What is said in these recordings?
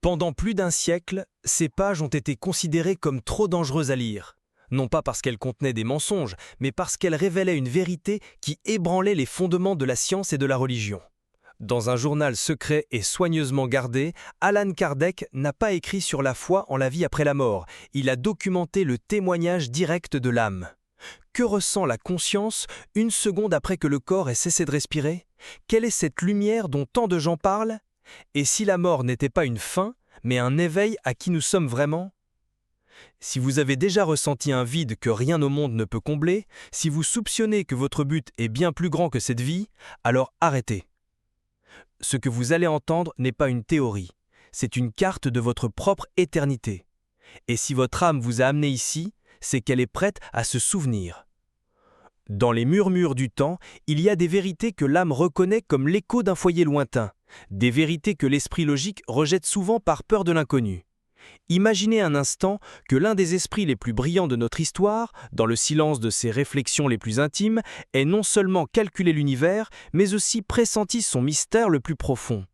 Pendant plus d'un siècle, ces pages ont été considérées comme trop dangereuses à lire. Non pas parce qu'elles contenaient des mensonges, mais parce qu'elles révélaient une vérité qui ébranlait les fondements de la science et de la religion. Dans un journal secret et soigneusement gardé, Allan Kardec n'a pas écrit sur la foi en la vie après la mort, il a documenté le témoignage direct de l'âme. Que ressent la conscience une seconde après que le corps ait cessé de respirer? Quelle est cette lumière dont tant de gens parlent? Et si la mort n'était pas une fin, mais un éveil à qui nous sommes vraiment? Si vous avez déjà ressenti un vide que rien au monde ne peut combler, si vous soupçonnez que votre but est bien plus grand que cette vie, alors arrêtez. Ce que vous allez entendre n'est pas une théorie, c'est une carte de votre propre éternité. Et si votre âme vous a amené ici, c'est qu'elle est prête à se souvenir. Dans les murmures du temps, il y a des vérités que l'âme reconnaît comme l'écho d'un foyer lointain, des vérités que l'esprit logique rejette souvent par peur de l'inconnu. Imaginez un instant que l'un des esprits les plus brillants de notre histoire, dans le silence de ses réflexions les plus intimes, ait non seulement calculé l'univers, mais aussi pressenti son mystère le plus profond.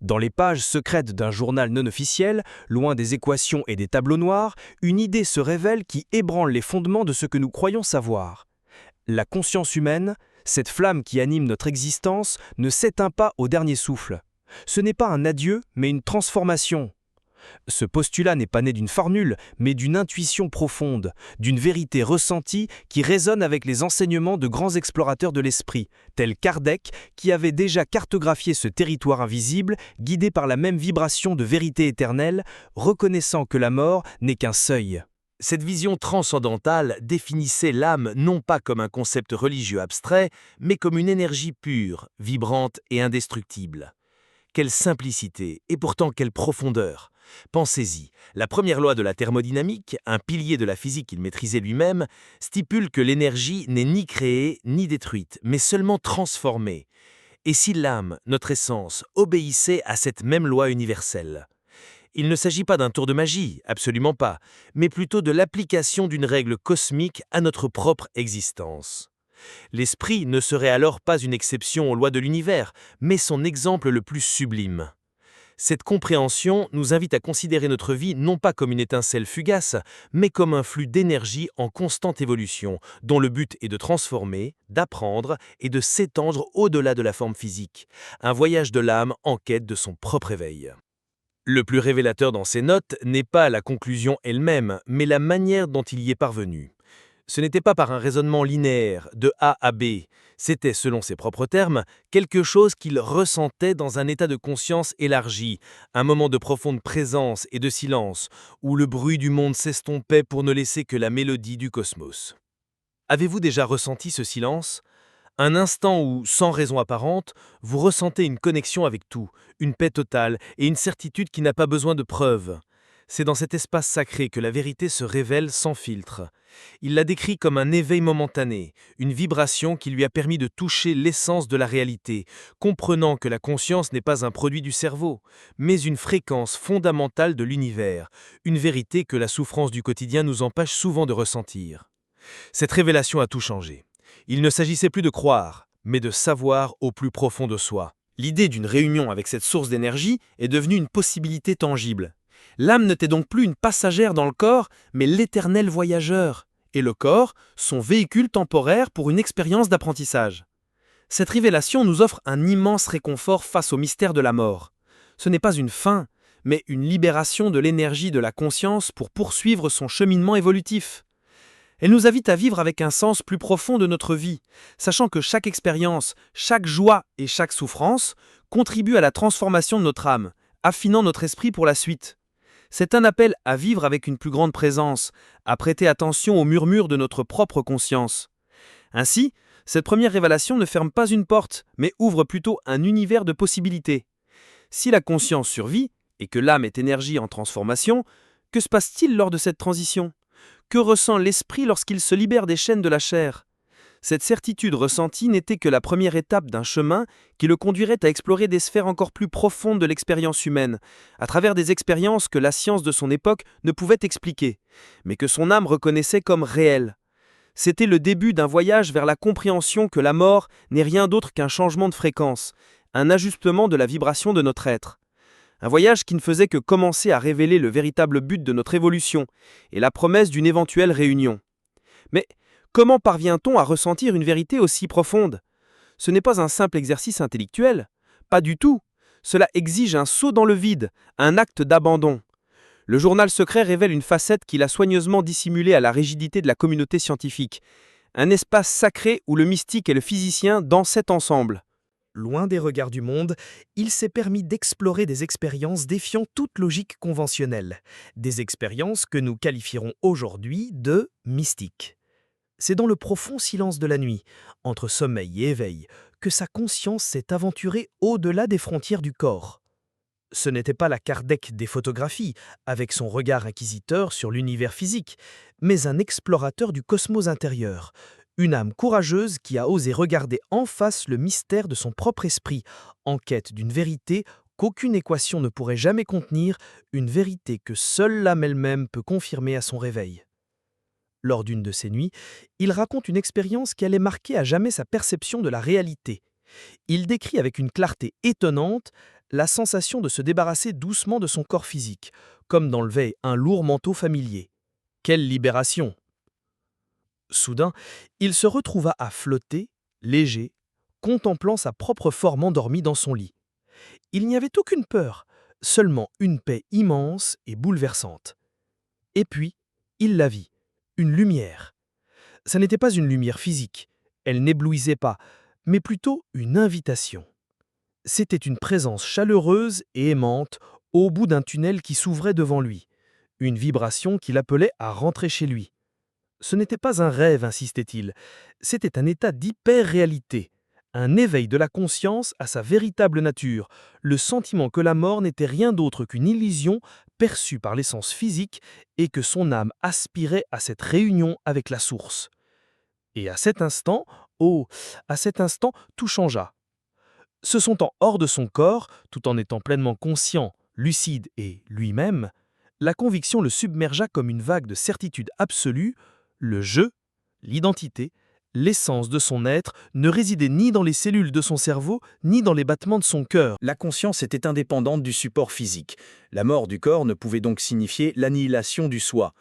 Dans les pages secrètes d'un journal non officiel, loin des équations et des tableaux noirs, une idée se révèle qui ébranle les fondements de ce que nous croyons savoir. La conscience humaine, cette flamme qui anime notre existence, ne s'éteint pas au dernier souffle. Ce n'est pas un adieu, mais une transformation. Ce postulat n'est pas né d'une formule, mais d'une intuition profonde, d'une vérité ressentie qui résonne avec les enseignements de grands explorateurs de l'esprit, tels Kardec, qui avait déjà cartographié ce territoire invisible, guidé par la même vibration de vérité éternelle, reconnaissant que la mort n'est qu'un seuil. Cette vision transcendantale définissait l'âme non pas comme un concept religieux abstrait, mais comme une énergie pure, vibrante et indestructible. Quelle simplicité et pourtant quelle profondeur! Pensez-y, la première loi de la thermodynamique, un pilier de la physique qu'il maîtrisait lui-même, stipule que l'énergie n'est ni créée ni détruite, mais seulement transformée. Et si l'âme, notre essence, obéissait à cette même loi universelle? Il ne s'agit pas d'un tour de magie, absolument pas, mais plutôt de l'application d'une règle cosmique à notre propre existence. L'esprit ne serait alors pas une exception aux lois de l'univers, mais son exemple le plus sublime. Cette compréhension nous invite à considérer notre vie non pas comme une étincelle fugace, mais comme un flux d'énergie en constante évolution, dont le but est de transformer, d'apprendre et de s'étendre au-delà de la forme physique, un voyage de l'âme en quête de son propre éveil. Le plus révélateur dans ces notes n'est pas la conclusion elle-même, mais la manière dont il y est parvenu. Ce n'était pas par un raisonnement linéaire, de A à B, c'était, selon ses propres termes, quelque chose qu'il ressentait dans un état de conscience élargi, un moment de profonde présence et de silence, où le bruit du monde s'estompait pour ne laisser que la mélodie du cosmos. Avez-vous déjà ressenti ce silence ? Un instant où, sans raison apparente, vous ressentez une connexion avec tout, une paix totale et une certitude qui n'a pas besoin de preuves. C'est dans cet espace sacré que la vérité se révèle sans filtre. Il l'a décrit comme un éveil momentané, une vibration qui lui a permis de toucher l'essence de la réalité, comprenant que la conscience n'est pas un produit du cerveau, mais une fréquence fondamentale de l'univers, une vérité que la souffrance du quotidien nous empêche souvent de ressentir. Cette révélation a tout changé. Il ne s'agissait plus de croire, mais de savoir au plus profond de soi. L'idée d'une réunion avec cette source d'énergie est devenue une possibilité tangible. L'âme n'était donc plus une passagère dans le corps, mais l'éternel voyageur, et le corps, son véhicule temporaire pour une expérience d'apprentissage. Cette révélation nous offre un immense réconfort face au mystère de la mort. Ce n'est pas une fin, mais une libération de l'énergie de la conscience pour poursuivre son cheminement évolutif. Elle nous invite à vivre avec un sens plus profond de notre vie, sachant que chaque expérience, chaque joie et chaque souffrance contribuent à la transformation de notre âme, affinant notre esprit pour la suite. C'est un appel à vivre avec une plus grande présence, à prêter attention aux murmures de notre propre conscience. Ainsi, cette première révélation ne ferme pas une porte, mais ouvre plutôt un univers de possibilités. Si la conscience survit, et que l'âme est énergie en transformation, que se passe-t-il lors de cette transition ? Que ressent l'esprit lorsqu'il se libère des chaînes de la chair ? Cette certitude ressentie n'était que la première étape d'un chemin qui le conduirait à explorer des sphères encore plus profondes de l'expérience humaine, à travers des expériences que la science de son époque ne pouvait expliquer, mais que son âme reconnaissait comme réelles. C'était le début d'un voyage vers la compréhension que la mort n'est rien d'autre qu'un changement de fréquence, un ajustement de la vibration de notre être. Un voyage qui ne faisait que commencer à révéler le véritable but de notre évolution et la promesse d'une éventuelle réunion. Mais comment parvient-on à ressentir une vérité aussi profonde? Ce n'est pas un simple exercice intellectuel, pas du tout. Cela exige un saut dans le vide, un acte d'abandon. Le journal secret révèle une facette qu'il a soigneusement dissimulée à la rigidité de la communauté scientifique, un espace sacré où le mystique et le physicien dansaient ensemble. Loin des regards du monde, il s'est permis d'explorer des expériences défiant toute logique conventionnelle, des expériences que nous qualifierons aujourd'hui de mystiques. C'est dans le profond silence de la nuit, entre sommeil et éveil, que sa conscience s'est aventurée au-delà des frontières du corps. Ce n'était pas la Kardec des photographies, avec son regard inquisiteur sur l'univers physique, mais un explorateur du cosmos intérieur, une âme courageuse qui a osé regarder en face le mystère de son propre esprit, en quête d'une vérité qu'aucune équation ne pourrait jamais contenir, une vérité que seule l'âme elle-même peut confirmer à son réveil. Lors d'une de ces nuits, il raconte une expérience qui allait marquer à jamais sa perception de la réalité. Il décrit avec une clarté étonnante la sensation de se débarrasser doucement de son corps physique, comme d'enlever un lourd manteau familier. Quelle libération! Soudain, il se retrouva à flotter, léger, contemplant sa propre forme endormie dans son lit. Il n'y avait aucune peur, seulement une paix immense et bouleversante. Et puis, il la vit, une lumière. Ça n'était pas une lumière physique, elle n'éblouissait pas, mais plutôt une invitation. C'était une présence chaleureuse et aimante au bout d'un tunnel qui s'ouvrait devant lui, une vibration qui l'appelait à rentrer chez lui. Ce n'était pas un rêve, insistait-il, c'était un état d'hyper-réalité, un éveil de la conscience à sa véritable nature, le sentiment que la mort n'était rien d'autre qu'une illusion perçue par l'essence physique et que son âme aspirait à cette réunion avec la source. Et à cet instant, oh, à cet instant, tout changea. Se sentant hors de son corps, tout en étant pleinement conscient, lucide et lui-même, la conviction le submergea comme une vague de certitude absolue. Le je, l'identité, l'essence de son être ne résidait ni dans les cellules de son cerveau, ni dans les battements de son cœur. La conscience était indépendante du support physique. La mort du corps ne pouvait donc signifier l'annihilation du soi.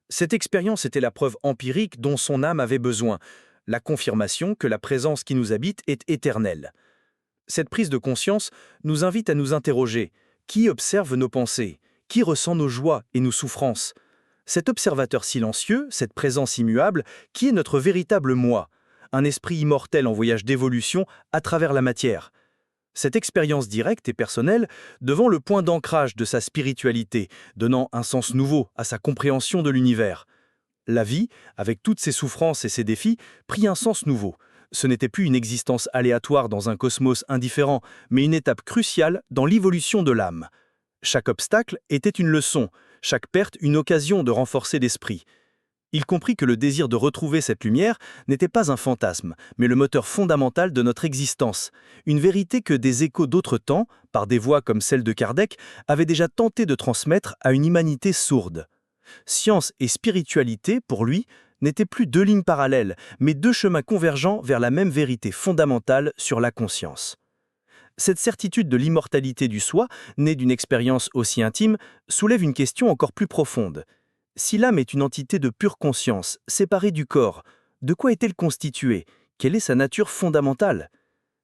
Cette expérience était la preuve empirique dont son âme avait besoin, la confirmation que la présence qui nous habite est éternelle. Cette prise de conscience nous invite à nous interroger. Qui observe nos pensées? Qui ressent nos joies et nos souffrances? Cet observateur silencieux, cette présence immuable, qui est notre véritable moi? Un esprit immortel en voyage d'évolution à travers la matière. Cette expérience directe et personnelle devant le point d'ancrage de sa spiritualité, donnant un sens nouveau à sa compréhension de l'univers. La vie, avec toutes ses souffrances et ses défis, prit un sens nouveau. Ce n'était plus une existence aléatoire dans un cosmos indifférent, mais une étape cruciale dans l'évolution de l'âme. Chaque obstacle était une leçon, chaque perte une occasion de renforcer l'esprit. Il comprit que le désir de retrouver cette lumière n'était pas un fantasme, mais le moteur fondamental de notre existence, une vérité que des échos d'autres temps, par des voix comme celle de Kardec, avaient déjà tenté de transmettre à une humanité sourde. Science et spiritualité, pour lui, n'étaient plus deux lignes parallèles, mais deux chemins convergents vers la même vérité fondamentale sur la conscience. Cette certitude de l'immortalité du soi, née d'une expérience aussi intime, soulève une question encore plus profonde. Si l'âme est une entité de pure conscience, séparée du corps, de quoi est-elle constituée? Quelle est sa nature fondamentale?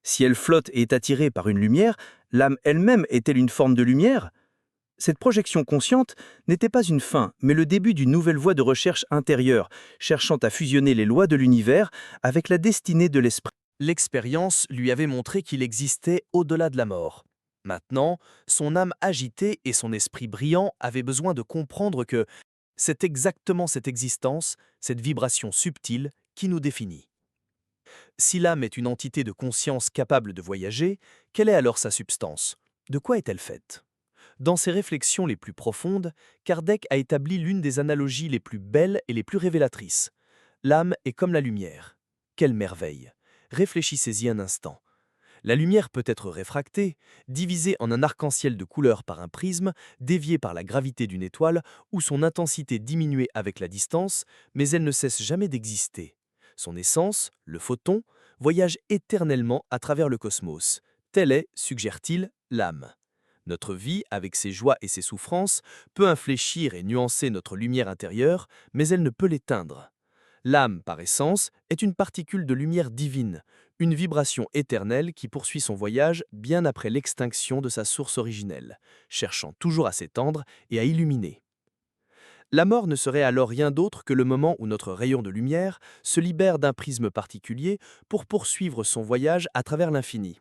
Si elle flotte et est attirée par une lumière, l'âme elle-même est-elle une forme de lumière? Cette projection consciente n'était pas une fin, mais le début d'une nouvelle voie de recherche intérieure, cherchant à fusionner les lois de l'univers avec la destinée de l'esprit. L'expérience lui avait montré qu'il existait au-delà de la mort. Maintenant, son âme agitée et son esprit brillant avaient besoin de comprendre que c'est exactement cette existence, cette vibration subtile, qui nous définit. Si l'âme est une entité de conscience capable de voyager, quelle est alors sa substance? De quoi est-elle faite? Dans ses réflexions les plus profondes, Kardec a établi l'une des analogies les plus belles et les plus révélatrices. L'âme est comme la lumière. Quelle merveille! Réfléchissez-y un instant. La lumière peut être réfractée, divisée en un arc-en-ciel de couleurs par un prisme, déviée par la gravité d'une étoile ou son intensité diminuée avec la distance, mais elle ne cesse jamais d'exister. Son essence, le photon, voyage éternellement à travers le cosmos. Telle est, suggère-t-il, l'âme. Notre vie, avec ses joies et ses souffrances, peut infléchir et nuancer notre lumière intérieure, mais elle ne peut l'éteindre. L'âme, par essence, est une particule de lumière divine, une vibration éternelle qui poursuit son voyage bien après l'extinction de sa source originelle, cherchant toujours à s'étendre et à illuminer. La mort ne serait alors rien d'autre que le moment où notre rayon de lumière se libère d'un prisme particulier pour poursuivre son voyage à travers l'infini.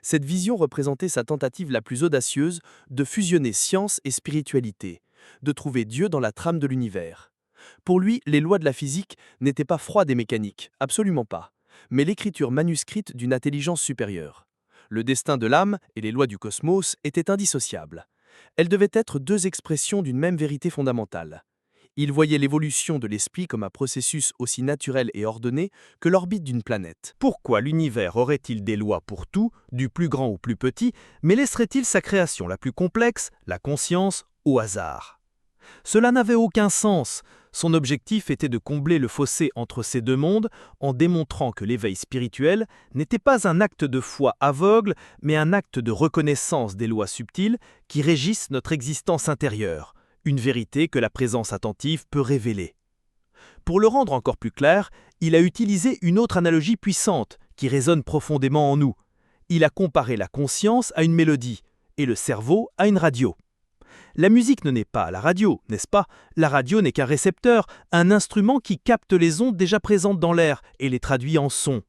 Cette vision représentait sa tentative la plus audacieuse de fusionner science et spiritualité, de trouver Dieu dans la trame de l'univers. Pour lui, les lois de la physique n'étaient pas froides et mécaniques, absolument pas, mais l'écriture manuscrite d'une intelligence supérieure. Le destin de l'âme et les lois du cosmos étaient indissociables. Elles devaient être deux expressions d'une même vérité fondamentale. Il voyait l'évolution de l'esprit comme un processus aussi naturel et ordonné que l'orbite d'une planète. Pourquoi l'univers aurait-il des lois pour tout, du plus grand au plus petit, mais laisserait-il sa création la plus complexe, la conscience, au hasard? Cela n'avait aucun sens. Son objectif était de combler le fossé entre ces deux mondes en démontrant que l'éveil spirituel n'était pas un acte de foi aveugle, mais un acte de reconnaissance des lois subtiles qui régissent notre existence intérieure, une vérité que la présence attentive peut révéler. Pour le rendre encore plus clair, il a utilisé une autre analogie puissante qui résonne profondément en nous. Il a comparé la conscience à une mélodie et le cerveau à une radio. La musique ne naît pas à la radio, n'est-ce pas? La radio n'est qu'un récepteur, un instrument qui capte les ondes déjà présentes dans l'air et les traduit en sons.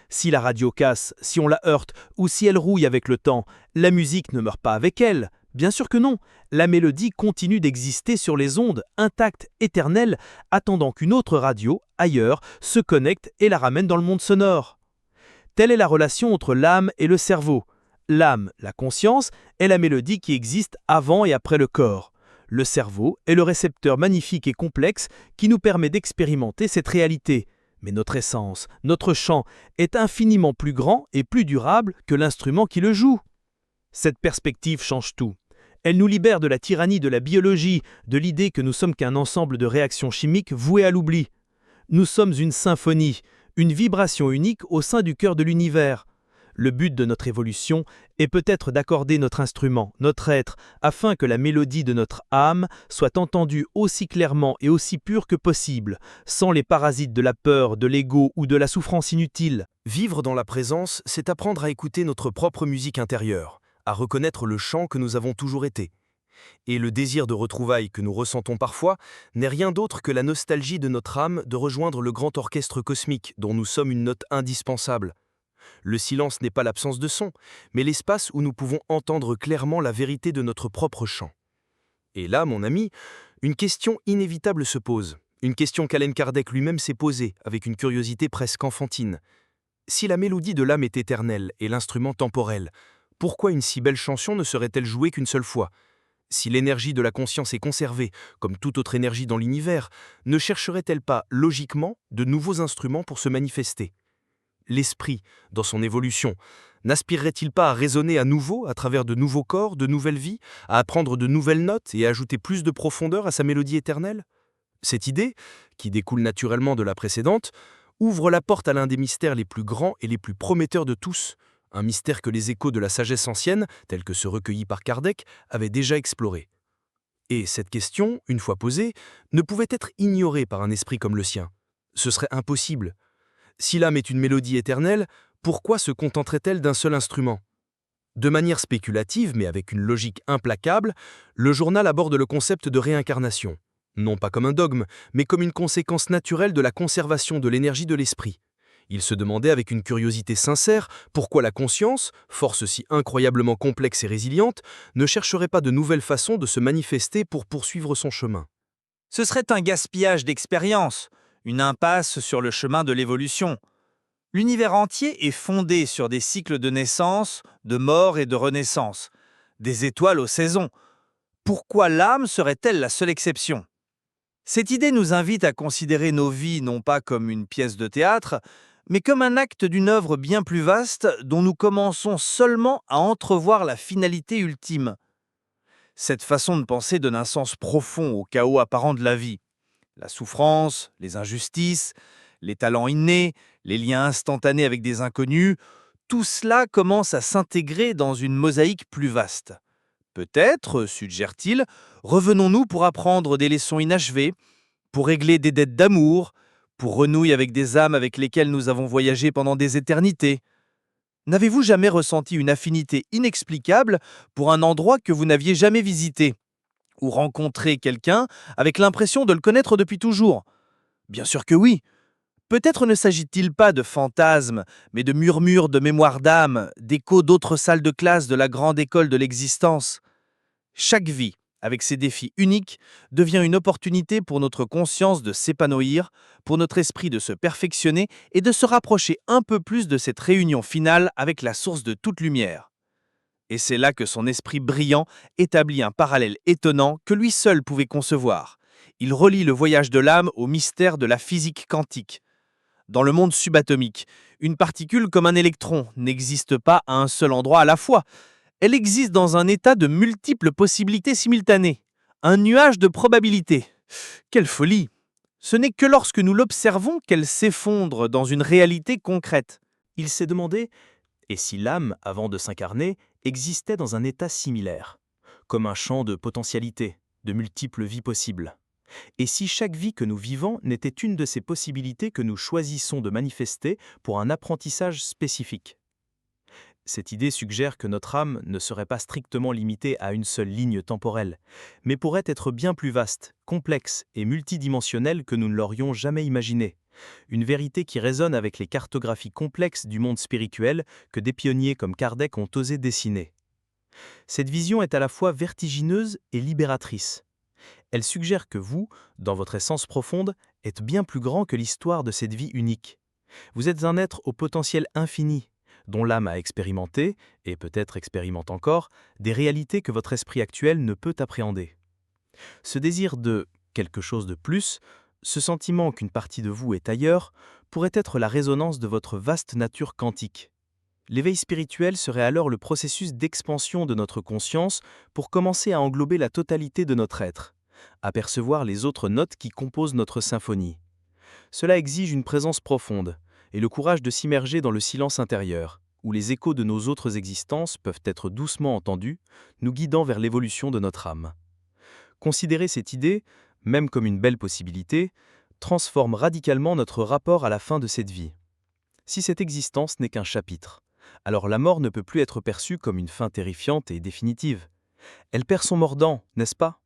Si la radio casse, si on la heurte ou si elle rouille avec le temps, la musique ne meurt pas avec elle. Bien sûr que non, la mélodie continue d'exister sur les ondes, intacte, éternelle, attendant qu'une autre radio, ailleurs, se connecte et la ramène dans le monde sonore. Telle est la relation entre l'âme et le cerveau. L'âme, la conscience, est la mélodie qui existe avant et après le corps. Le cerveau est le récepteur magnifique et complexe qui nous permet d'expérimenter cette réalité. Mais notre essence, notre chant, est infiniment plus grand et plus durable que l'instrument qui le joue. Cette perspective change tout. Elle nous libère de la tyrannie de la biologie, de l'idée que nous sommes qu'un ensemble de réactions chimiques vouées à l'oubli. Nous sommes une symphonie, une vibration unique au sein du cœur de l'univers. Le but de notre évolution est peut-être d'accorder notre instrument, notre être, afin que la mélodie de notre âme soit entendue aussi clairement et aussi pure que possible, sans les parasites de la peur, de l'ego ou de la souffrance inutile. Vivre dans la présence, c'est apprendre à écouter notre propre musique intérieure, à reconnaître le chant que nous avons toujours été. Et le désir de retrouvailles que nous ressentons parfois n'est rien d'autre que la nostalgie de notre âme de rejoindre le grand orchestre cosmique dont nous sommes une note indispensable. Le silence n'est pas l'absence de son, mais l'espace où nous pouvons entendre clairement la vérité de notre propre chant. Et là, mon ami, une question inévitable se pose, une question qu'Allan Kardec lui-même s'est posée avec une curiosité presque enfantine. Si la mélodie de l'âme est éternelle et l'instrument temporel, pourquoi une si belle chanson ne serait-elle jouée qu'une seule fois? Si l'énergie de la conscience est conservée, comme toute autre énergie dans l'univers, ne chercherait-elle pas, logiquement, de nouveaux instruments pour se manifester? L'esprit, dans son évolution, n'aspirerait-il pas à résonner à nouveau à travers de nouveaux corps, de nouvelles vies, à apprendre de nouvelles notes et à ajouter plus de profondeur à sa mélodie éternelle? Cette idée, qui découle naturellement de la précédente, ouvre la porte à l'un des mystères les plus grands et les plus prometteurs de tous, un mystère que les échos de la sagesse ancienne, tels que ceux recueillis par Kardec, avaient déjà exploré. Et cette question, une fois posée, ne pouvait être ignorée par un esprit comme le sien. Ce serait impossible. Si l'âme est une mélodie éternelle, pourquoi se contenterait-elle d'un seul instrument? De manière spéculative, mais avec une logique implacable, le journal aborde le concept de réincarnation, non pas comme un dogme, mais comme une conséquence naturelle de la conservation de l'énergie de l'esprit. Il se demandait avec une curiosité sincère pourquoi la conscience, force si incroyablement complexe et résiliente, ne chercherait pas de nouvelles façons de se manifester pour poursuivre son chemin. Ce serait un gaspillage d'expérience, une impasse sur le chemin de l'évolution. L'univers entier est fondé sur des cycles de naissance, de mort et de renaissance, des étoiles aux saisons. Pourquoi l'âme serait-elle la seule exception? Cette idée nous invite à considérer nos vies non pas comme une pièce de théâtre, mais comme un acte d'une œuvre bien plus vaste dont nous commençons seulement à entrevoir la finalité ultime. Cette façon de penser donne un sens profond au chaos apparent de la vie. La souffrance, les injustices, les talents innés, les liens instantanés avec des inconnus, tout cela commence à s'intégrer dans une mosaïque plus vaste. Peut-être, suggère-t-il, revenons-nous pour apprendre des leçons inachevées, pour régler des dettes d'amour, pour renouer avec des âmes avec lesquelles nous avons voyagé pendant des éternités. N'avez-vous jamais ressenti une affinité inexplicable pour un endroit que vous n'aviez jamais visité, ou rencontré quelqu'un avec l'impression de le connaître depuis toujours? Bien sûr que oui. Peut-être ne s'agit-il pas de fantasmes, mais de murmures de mémoire d'âme, d'échos d'autres salles de classe de la grande école de l'existence. Chaque vie, avec ses défis uniques, devient une opportunité pour notre conscience de s'épanouir, pour notre esprit de se perfectionner et de se rapprocher un peu plus de cette réunion finale avec la source de toute lumière. Et c'est là que son esprit brillant établit un parallèle étonnant que lui seul pouvait concevoir. Il relie le voyage de l'âme au mystère de la physique quantique. Dans le monde subatomique, une particule comme un électron n'existe pas à un seul endroit à la fois. Elle existe dans un état de multiples possibilités simultanées, un nuage de probabilités. Quelle folie! Ce n'est que lorsque nous l'observons qu'elle s'effondre dans une réalité concrète. Il s'est demandé, et si l'âme, avant de s'incarner, existait dans un état similaire, comme un champ de potentialités, de multiples vies possibles? Et si chaque vie que nous vivons n'était une de ces possibilités que nous choisissons de manifester pour un apprentissage spécifique? Cette idée suggère que notre âme ne serait pas strictement limitée à une seule ligne temporelle, mais pourrait être bien plus vaste, complexe et multidimensionnelle que nous ne l'aurions jamais imaginé. Une vérité qui résonne avec les cartographies complexes du monde spirituel que des pionniers comme Kardec ont osé dessiner. Cette vision est à la fois vertigineuse et libératrice. Elle suggère que vous, dans votre essence profonde, êtes bien plus grand que l'histoire de cette vie unique. Vous êtes un être au potentiel infini, dont l'âme a expérimenté, et peut-être expérimente encore, des réalités que votre esprit actuel ne peut appréhender. Ce désir de quelque chose de plus, ce sentiment qu'une partie de vous est ailleurs, pourrait être la résonance de votre vaste nature quantique. L'éveil spirituel serait alors le processus d'expansion de notre conscience pour commencer à englober la totalité de notre être, apercevoir les autres notes qui composent notre symphonie. Cela exige une présence profonde et le courage de s'immerger dans le silence intérieur, où les échos de nos autres existences peuvent être doucement entendus, nous guidant vers l'évolution de notre âme. Considérer cette idée, même comme une belle possibilité, transforme radicalement notre rapport à la fin de cette vie. Si cette existence n'est qu'un chapitre, alors la mort ne peut plus être perçue comme une fin terrifiante et définitive. Elle perd son mordant, n'est-ce pas?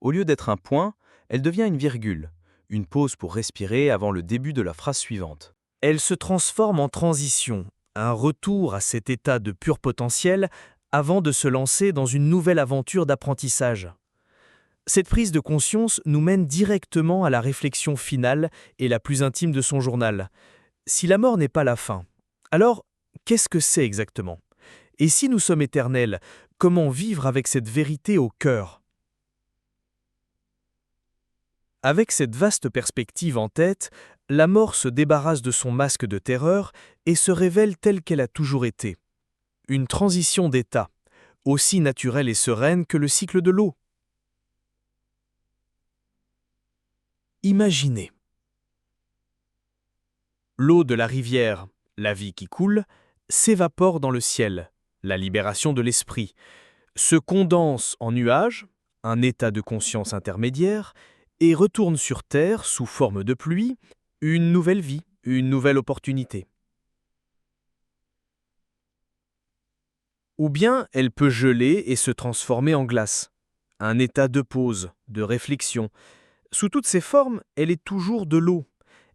Au lieu d'être un point, elle devient une virgule, une pause pour respirer avant le début de la phrase suivante. Elle se transforme en transition, un retour à cet état de pur potentiel avant de se lancer dans une nouvelle aventure d'apprentissage. Cette prise de conscience nous mène directement à la réflexion finale et la plus intime de son journal. Si la mort n'est pas la fin, alors qu'est-ce que c'est exactement? Et si nous sommes éternels, comment vivre avec cette vérité au cœur? Avec cette vaste perspective en tête, la mort se débarrasse de son masque de terreur et se révèle telle qu'elle a toujours été. Une transition d'état, aussi naturelle et sereine que le cycle de l'eau. Imaginez. L'eau de la rivière, la vie qui coule, s'évapore dans le ciel, la libération de l'esprit, se condense en nuages, un état de conscience intermédiaire, et retourne sur Terre sous forme de pluie, une nouvelle vie, une nouvelle opportunité. Ou bien elle peut geler et se transformer en glace, un état de pause, de réflexion. Sous toutes ses formes, elle est toujours de l'eau.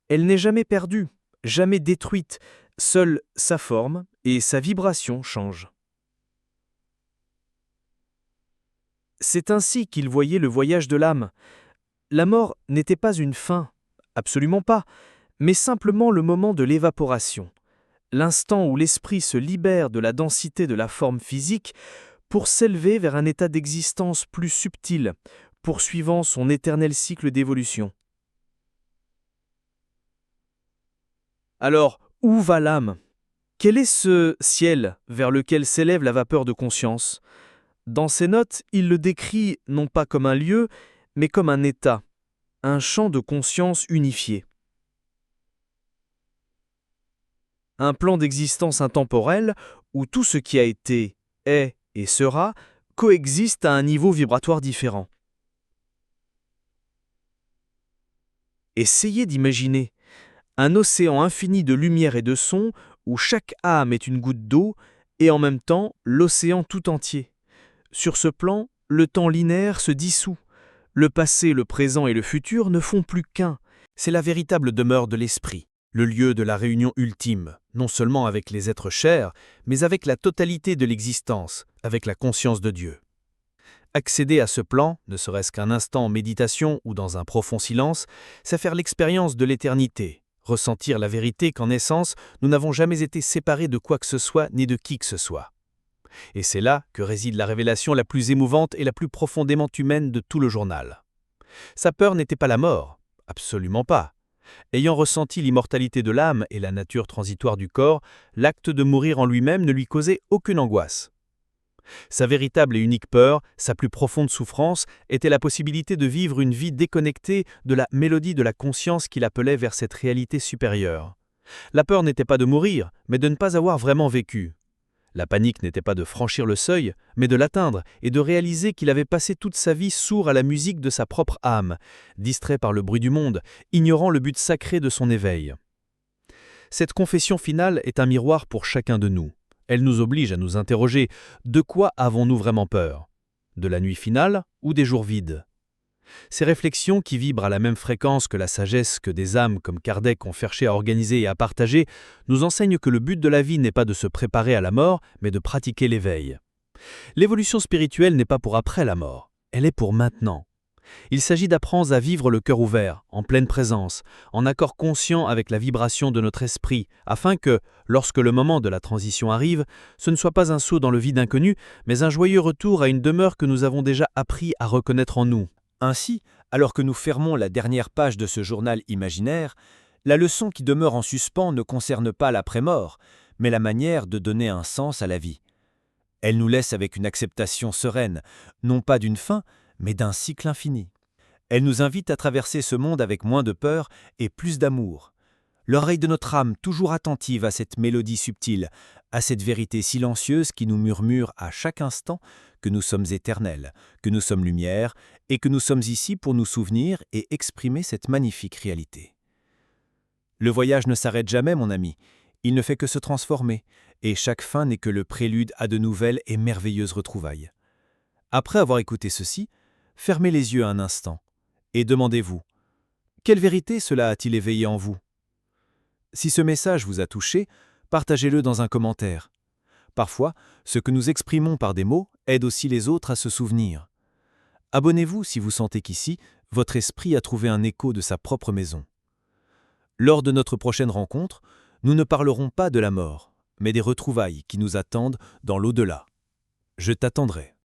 Elle n'est jamais perdue, jamais détruite, seule sa forme et sa vibration changent. C'est ainsi qu'il voyait le voyage de l'âme. La mort n'était pas une fin, absolument pas, mais simplement le moment de l'évaporation, l'instant où l'esprit se libère de la densité de la forme physique pour s'élever vers un état d'existence plus subtil, poursuivant son éternel cycle d'évolution. Alors, où va l'âme? Quel est ce ciel vers lequel s'élève la vapeur de conscience? Dans ses notes, il le décrit non pas comme un lieu, mais comme un état, un champ de conscience unifié. Un plan d'existence intemporel où tout ce qui a été, est et sera coexistent à un niveau vibratoire différent. Essayez d'imaginer un océan infini de lumière et de son où chaque âme est une goutte d'eau et en même temps l'océan tout entier. Sur ce plan, le temps linéaire se dissout. Le passé, le présent et le futur ne font plus qu'un. C'est la véritable demeure de l'esprit, le lieu de la réunion ultime, non seulement avec les êtres chers, mais avec la totalité de l'existence, avec la conscience de Dieu. Accéder à ce plan, ne serait-ce qu'un instant en méditation ou dans un profond silence, c'est faire l'expérience de l'éternité, ressentir la vérité qu'en essence, nous n'avons jamais été séparés de quoi que ce soit ni de qui que ce soit. Et c'est là que réside la révélation la plus émouvante et la plus profondément humaine de tout le journal. Sa peur n'était pas la mort, absolument pas. Ayant ressenti l'immortalité de l'âme et la nature transitoire du corps, l'acte de mourir en lui-même ne lui causait aucune angoisse. Sa véritable et unique peur, sa plus profonde souffrance, était la possibilité de vivre une vie déconnectée de la mélodie de la conscience qui l'appelait vers cette réalité supérieure. La peur n'était pas de mourir, mais de ne pas avoir vraiment vécu. La panique n'était pas de franchir le seuil, mais de l'atteindre et de réaliser qu'il avait passé toute sa vie sourd à la musique de sa propre âme, distrait par le bruit du monde, ignorant le but sacré de son éveil. Cette confession finale est un miroir pour chacun de nous. Elle nous oblige à nous interroger, de quoi avons-nous vraiment peur? De la nuit finale ou des jours vides? Ces réflexions qui vibrent à la même fréquence que la sagesse que des âmes comme Kardec ont cherché à organiser et à partager, nous enseignent que le but de la vie n'est pas de se préparer à la mort, mais de pratiquer l'éveil. L'évolution spirituelle n'est pas pour après la mort, elle est pour maintenant. Il s'agit d'apprendre à vivre le cœur ouvert, en pleine présence, en accord conscient avec la vibration de notre esprit, afin que, lorsque le moment de la transition arrive, ce ne soit pas un saut dans le vide inconnu, mais un joyeux retour à une demeure que nous avons déjà appris à reconnaître en nous. Ainsi, alors que nous fermons la dernière page de ce journal imaginaire, la leçon qui demeure en suspens ne concerne pas l'après-mort, mais la manière de donner un sens à la vie. Elle nous laisse avec une acceptation sereine, non pas d'une fin, mais d'un cycle infini. Elle nous invite à traverser ce monde avec moins de peur et plus d'amour. L'oreille de notre âme toujours attentive à cette mélodie subtile, à cette vérité silencieuse qui nous murmure à chaque instant que nous sommes éternels, que nous sommes lumière et que nous sommes ici pour nous souvenir et exprimer cette magnifique réalité. Le voyage ne s'arrête jamais, mon ami. Il ne fait que se transformer, et chaque fin n'est que le prélude à de nouvelles et merveilleuses retrouvailles. Après avoir écouté ceci, fermez les yeux un instant et demandez-vous, quelle vérité cela a-t-il éveillé en vous? Si ce message vous a touché, partagez-le dans un commentaire. Parfois, ce que nous exprimons par des mots aide aussi les autres à se souvenir. Abonnez-vous si vous sentez qu'ici, votre esprit a trouvé un écho de sa propre maison. Lors de notre prochaine rencontre, nous ne parlerons pas de la mort, mais des retrouvailles qui nous attendent dans l'au-delà. Je t'attendrai.